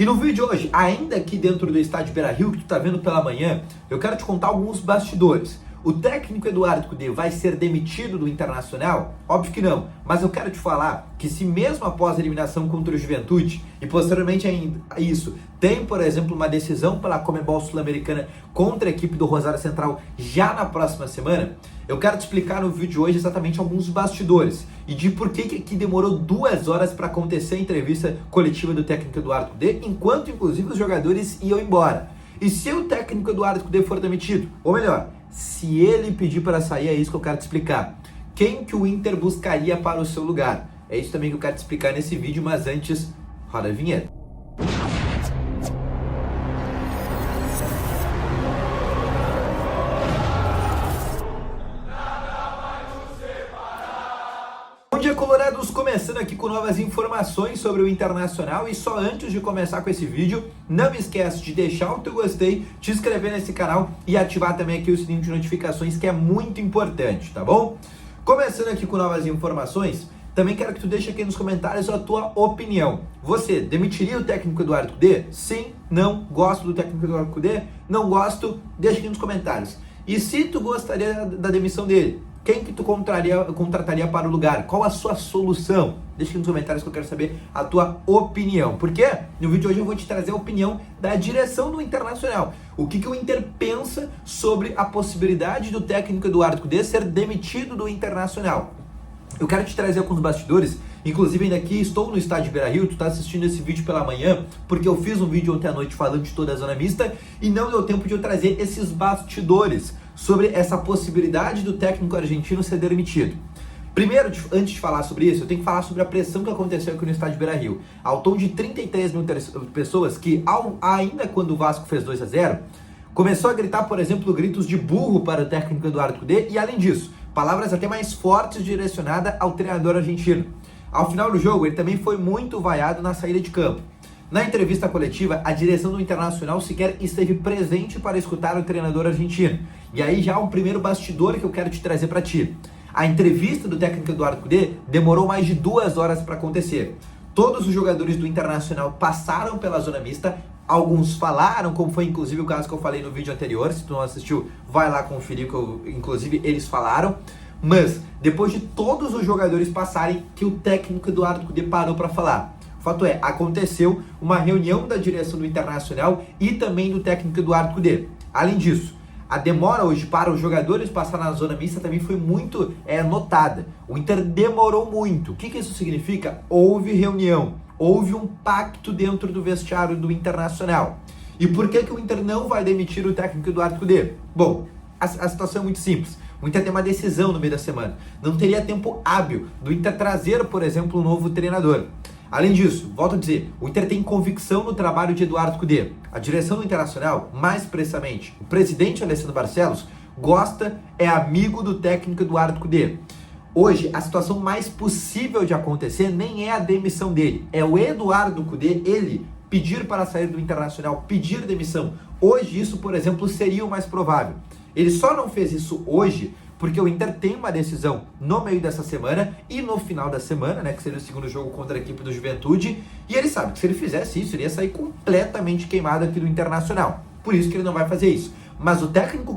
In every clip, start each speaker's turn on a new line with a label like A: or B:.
A: E no vídeo de hoje, ainda aqui dentro do estádio Beira-Rio, que tu tá vendo pela manhã, eu quero te contar alguns bastidores. O técnico Eduardo Cudê vai ser demitido do Internacional? Óbvio que não, mas eu quero te falar que se mesmo após a eliminação contra o Juventude, e posteriormente ainda isso, tem, por exemplo, uma decisão pela Conmebol Sul-Americana contra a equipe do Rosário Central já na próxima semana, eu quero te explicar no vídeo de hoje exatamente alguns bastidores e de por que demorou 2 horas para acontecer a entrevista coletiva do técnico Eduardo Cudê, enquanto inclusive os jogadores iam embora. E se o técnico Eduardo Cudê for demitido, ou melhor, se ele pedir para sair, é isso que eu quero te explicar. Quem que o Inter buscaria para o seu lugar? É isso também que eu quero te explicar nesse vídeo, mas antes, roda a vinheta. Bom dia, colorados, começando aqui com novas informações sobre o Internacional. E só antes de começar com esse vídeo, não me esquece de deixar o teu gostei, te inscrever nesse canal e ativar também aqui o sininho de notificações, que é muito importante, tá bom? Começando aqui com novas informações, também quero que tu deixe aqui nos comentários a tua opinião. Você demitiria o técnico Eduardo Cudê? Sim, não, gosto do técnico Eduardo Cudê? Não gosto? Deixa aqui nos comentários. E se tu gostaria da demissão dele? Quem que tu contrataria para o lugar? Qual a sua solução? Deixa aqui nos comentários que eu quero saber a tua opinião. Porque no vídeo de hoje eu vou te trazer a opinião da direção do Internacional. O que o Inter pensa sobre a possibilidade do técnico Eduardo Cudê ser demitido do Internacional. Eu quero te trazer alguns bastidores, inclusive ainda aqui estou no estádio Beira-Rio, tu tá assistindo esse vídeo pela manhã, porque eu fiz um vídeo ontem à noite falando de toda a zona mista e não deu tempo de eu trazer esses bastidores sobre essa possibilidade do técnico argentino ser demitido. Primeiro, antes de falar sobre isso, eu tenho que falar sobre a pressão que aconteceu aqui no estádio Beira-Rio. Ao tom de 33 mil pessoas que, ainda quando o Vasco fez 2-0, começou a gritar, por exemplo, gritos de burro para o técnico Eduardo Cudê e, além disso, palavras até mais fortes direcionadas ao treinador argentino. Ao final do jogo, ele também foi muito vaiado na saída de campo. Na entrevista coletiva, a direção do Internacional sequer esteve presente para escutar o treinador argentino. E aí já um primeiro bastidor que eu quero te trazer para ti. A entrevista do técnico Eduardo Cudê demorou mais de 2 horas para acontecer. Todos os jogadores do Internacional passaram pela zona mista, alguns falaram, como foi inclusive o caso que eu falei no vídeo anterior. Se tu não assistiu, vai lá conferir, que inclusive eles falaram. Mas depois de todos os jogadores passarem, que o técnico Eduardo Cudê parou para falar. O fato é, aconteceu uma reunião da direção do Internacional e também do técnico Eduardo Cudê. Além disso, a demora hoje para os jogadores passar na zona mista também foi muito notada. O Inter demorou muito. O que isso significa? Houve reunião, houve um pacto dentro do vestiário do Internacional. E por que o Inter não vai demitir o técnico Eduardo Cudê? Bom, a situação é muito simples. O Inter tem uma decisão no meio da semana. Não teria tempo hábil do Inter trazer, por exemplo, um novo treinador. Além disso, volto a dizer, o Inter tem convicção no trabalho de Eduardo Cudê. A direção do Internacional, mais precisamente, o presidente Alessandro Barcelos, é amigo do técnico Eduardo Cudê. Hoje, a situação mais possível de acontecer nem é a demissão dele, é o Eduardo Cudê, ele, pedir para sair do Internacional, pedir demissão. Hoje, isso, por exemplo, seria o mais provável. Ele só não fez isso hoje porque o Inter tem uma decisão no meio dessa semana e no final da semana, né, que seria o segundo jogo contra a equipe do Juventude, e ele sabe que se ele fizesse isso, ele ia sair completamente queimado aqui do Internacional. Por isso que ele não vai fazer isso. Mas o técnico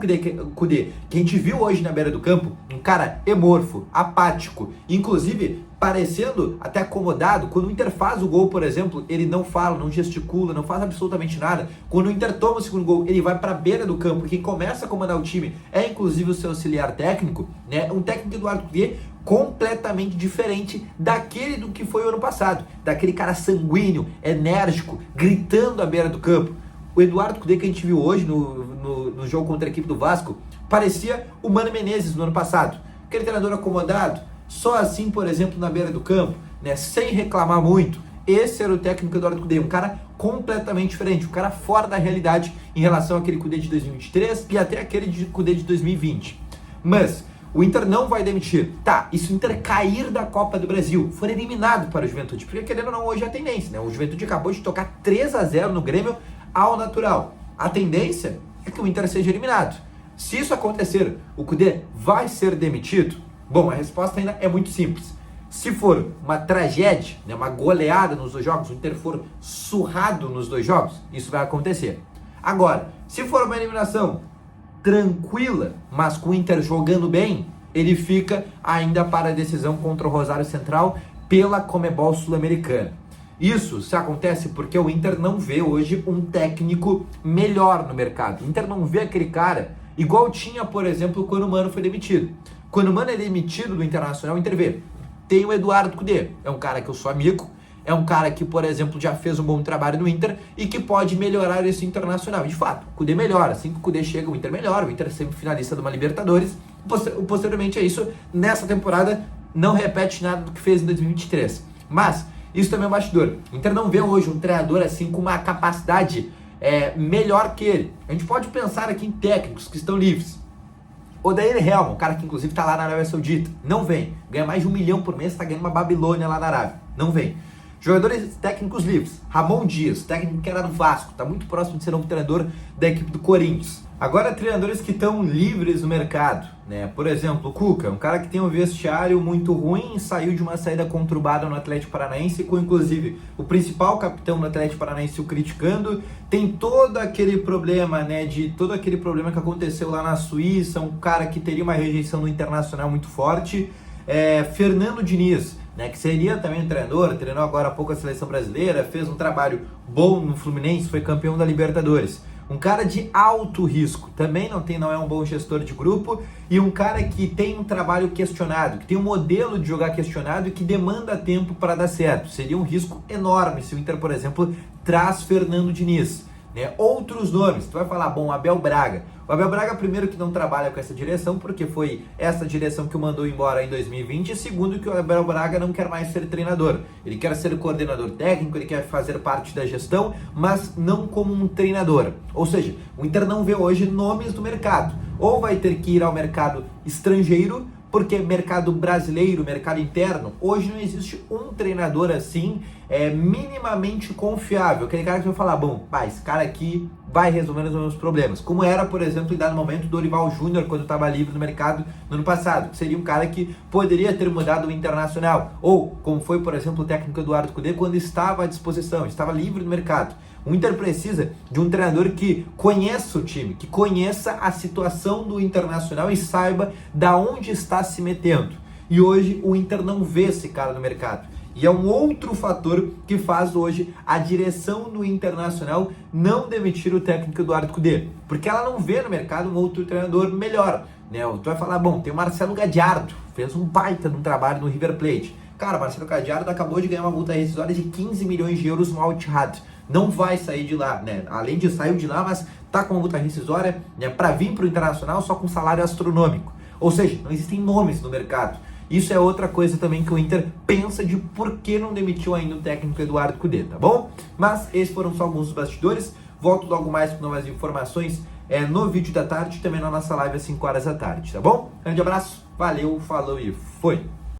A: Cudê, que a gente viu hoje na beira do campo, um cara amorfo, apático, inclusive parecendo até acomodado. Quando o Inter faz o gol, por exemplo, ele não fala, não gesticula, não faz absolutamente nada. Quando o Inter toma o segundo gol, ele vai para a beira do campo. Quem começa a comandar o time é inclusive o seu auxiliar técnico, né? Um técnico Eduardo Cudê completamente diferente daquele do que foi o ano passado, daquele cara sanguíneo, enérgico, gritando à beira do campo. O Eduardo Cudê que a gente viu hoje no jogo contra a equipe do Vasco parecia o Mano Menezes no ano passado. Aquele treinador acomodado, só assim, por exemplo, na beira do campo, né, sem reclamar muito. Esse era o técnico Eduardo Cudê, um cara completamente diferente, um cara fora da realidade em relação àquele Cudê de 2023 e até aquele Cudê de 2020. Mas o Inter não vai demitir. Tá, e se o Inter cair da Copa do Brasil, for eliminado para o Juventude, porque querendo ou não, hoje é a tendência, né? O Juventude acabou de tocar 3-0 no Grêmio ao natural. A tendência é que o Inter seja eliminado. Se isso acontecer, o Cudê vai ser demitido? Bom, a resposta ainda é muito simples. Se for uma tragédia, né, uma goleada nos 2 jogos, o Inter for surrado nos 2 jogos, isso vai acontecer. Agora, se for uma eliminação tranquila, mas com o Inter jogando bem, ele fica ainda para a decisão contra o Rosário Central pela Conmebol Sul-Americana. Isso se acontece porque o Inter não vê hoje um técnico melhor no mercado. O Inter não vê aquele cara igual tinha, por exemplo, quando o Mano foi demitido. Quando o Mano é demitido do Internacional, o Inter vê. Tem o Eduardo Cudê, é um cara que eu sou amigo, é um cara que, por exemplo, já fez um bom trabalho no Inter e que pode melhorar esse Internacional. De fato, o Cudê melhora, assim que o Cudê chega, o Inter melhora, o Inter é sempre finalista de uma Libertadores. Posteriormente a isso, nessa temporada, não repete nada do que fez em 2023. Mas, isso também é um bastidor. O Inter não vê hoje um treinador assim com uma capacidade melhor que ele. A gente pode pensar aqui em técnicos que estão livres. Odair Helman, um cara que inclusive está lá na Arábia Saudita, não vem. Ganha mais de 1 milhão por mês, está ganhando uma Babilônia lá na Arábia. Não vem. Jogadores técnicos livres. Ramon Dias, técnico que era do Vasco, está muito próximo de ser novo treinador da equipe do Corinthians. Agora, treinadores que estão livres no mercado, né? Por exemplo, o Cuca, um cara que tem um vestiário muito ruim, saiu de uma saída conturbada no Atlético Paranaense, com inclusive o principal capitão do Atlético Paranaense o criticando. Tem todo aquele problema, né? Todo aquele problema que aconteceu lá na Suíça, um cara que teria uma rejeição no Internacional muito forte. Fernando Diniz, né, que seria também um treinador, treinou agora há pouco a seleção brasileira, fez um trabalho bom no Fluminense, foi campeão da Libertadores. Um cara de alto risco, também não é um bom gestor de grupo, e um cara que tem um trabalho questionado, que tem um modelo de jogar questionado e que demanda tempo para dar certo. Seria um risco enorme se o Inter, por exemplo, traz Fernando Diniz. Né? Outros nomes, tu vai falar, bom, Abel Braga. O Abel Braga, primeiro, que não trabalha com essa direção, porque foi essa direção que o mandou embora em 2020, e segundo, que o Abel Braga não quer mais ser treinador. Ele quer ser coordenador técnico, ele quer fazer parte da gestão, mas não como um treinador. Ou seja, o Inter não vê hoje nomes do mercado. Ou vai ter que ir ao mercado estrangeiro, porque mercado brasileiro, mercado interno, hoje não existe um treinador assim minimamente confiável. Aquele cara que vai falar, bom, esse cara aqui vai resolver os meus problemas. Como era, por exemplo, em dado momento, Dorival Júnior, quando estava livre no mercado no ano passado. Que seria um cara que poderia ter mudado o Internacional. Ou, como foi, por exemplo, o técnico Eduardo Cudê, quando estava à disposição, estava livre no mercado. O Inter precisa de um treinador que conheça o time, que conheça a situação do Internacional e saiba da onde está se metendo. E hoje o Inter não vê esse cara no mercado. E é um outro fator que faz hoje a direção do Internacional não demitir o técnico Eduardo Cudê. Porque ela não vê no mercado um outro treinador melhor. Né? Tu vai falar, bom, tem o Marcelo Gadiardo, fez um baita de um trabalho no River Plate. Cara, o Marcelo Gadiardo acabou de ganhar uma multa rescisória de 15 milhões de euros no Al-Ittihad. Não vai sair de lá, né? Além de sair de lá, mas tá com uma multa rescisória, né, para vir para o Internacional só com salário astronômico. Ou seja, não existem nomes no mercado. Isso é outra coisa também que o Inter pensa de por que não demitiu ainda o técnico Eduardo Cudê, tá bom? Mas esses foram só alguns dos bastidores. Volto logo mais com novas informações no vídeo da tarde e também na nossa live às 5 horas da tarde, tá bom? Grande abraço, valeu, falou e foi!